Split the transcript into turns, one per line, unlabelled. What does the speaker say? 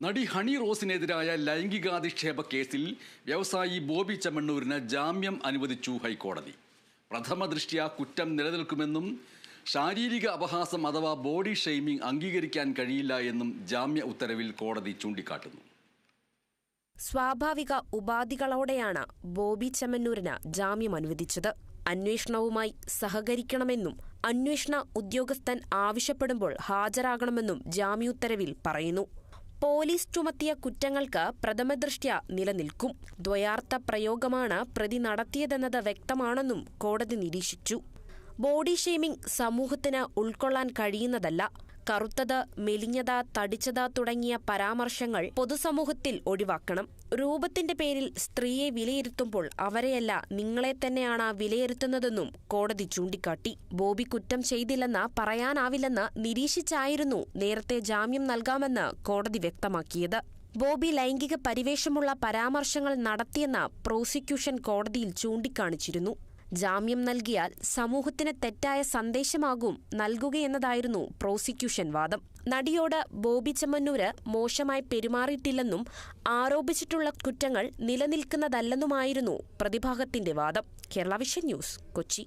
നടി ഹണി റോസിനെതിരായ ലൈംഗികാധിക്ഷേപ കേസിൽ വ്യവസായി ബോബി ചെമ്മണ്ണൂരിന് ജാമ്യം അനുവദിച്ചു ഹൈക്കോടതി. പ്രഥമ ദൃഷ്ട്യാ കുറ്റം നിലനിൽക്കുമെന്നും ശാരീരിക അപഹാസം അഥവാ ബോഡി ഷെയ്മിംഗ് അംഗീകരിക്കാൻ കഴിയില്ല എന്നും ജാമ്യ ഉത്തരവിൽ കോടതി ചൂണ്ടിക്കാട്ടുന്നു.
സ്വാഭാവിക ഉപാധികളോടെയാണ് ബോബി ചെമ്മണ്ണൂരിന് ജാമ്യം അനുവദിച്ചത്. അന്വേഷണവുമായി സഹകരിക്കണമെന്നും അന്വേഷണ ഉദ്യോഗസ്ഥൻ ആവശ്യപ്പെടുമ്പോൾ ഹാജരാകണമെന്നും ജാമ്യോത്തരവിൽ പറയുന്നു. പോലീസ് ചുമത്തിയ കുറ്റങ്ങൾക്ക് പ്രഥമദൃഷ്ട്യാ നിലനിൽക്കും. ദ്വയാർത്ഥ പ്രയോഗമാണ് പ്രതി നടത്തിയതെന്നത് വ്യക്തമാണെന്നും കോടതി നിരീക്ഷിച്ചു. ബോഡി ഷെയ്മിംഗ് സമൂഹത്തിന് ഉൾക്കൊള്ളാൻ കഴിയുന്നതല്ല. കറുത്തത്, മെലിഞ്ഞത്, തടിച്ചത് തുടങ്ങിയ പരാമർശങ്ങൾ പൊതുസമൂഹത്തിൽ ഒഴിവാക്കണം. രൂപത്തിന്റെ പേരിൽ സ്ത്രീയെ വിലയിരുത്തുമ്പോൾ അവരെയല്ല നിങ്ങളെ തന്നെയാണ് വിലയിരുത്തുന്നതെന്നും കോടതി ചൂണ്ടിക്കാട്ടി. ബോബി കുറ്റം ചെയ്തില്ലെന്ന് പറയാനാവില്ലെന്ന് നിരീക്ഷിച്ചായിരുന്നു നേരത്തെ ജാമ്യം നൽകാമെന്ന് കോടതി വ്യക്തമാക്കിയത്. ബോബി ലൈംഗിക പരിവേഷമുള്ള പരാമർശങ്ങൾ നടത്തിയെന്ന് പ്രോസിക്യൂഷൻ കോടതിയിൽ ചൂണ്ടിക്കാണിച്ചിരുന്നു. ജാമ്യം നൽകിയാൽ സമൂഹത്തിന് തെറ്റായ സന്ദേശമാകും നൽകുകയെന്നതായിരുന്നു പ്രോസിക്യൂഷൻ വാദം. നടിയോട് ബോബി ചെമ്മണ്ണൂര് മോശമായി പെരുമാറിയിട്ടില്ലെന്നും ആരോപിച്ചിട്ടുള്ള കുറ്റങ്ങൾ നിലനിൽക്കുന്നതല്ലെന്നുമായിരുന്നു പ്രതിഭാഗത്തിന്റെ വാദം. Kerala vision news, Kochi.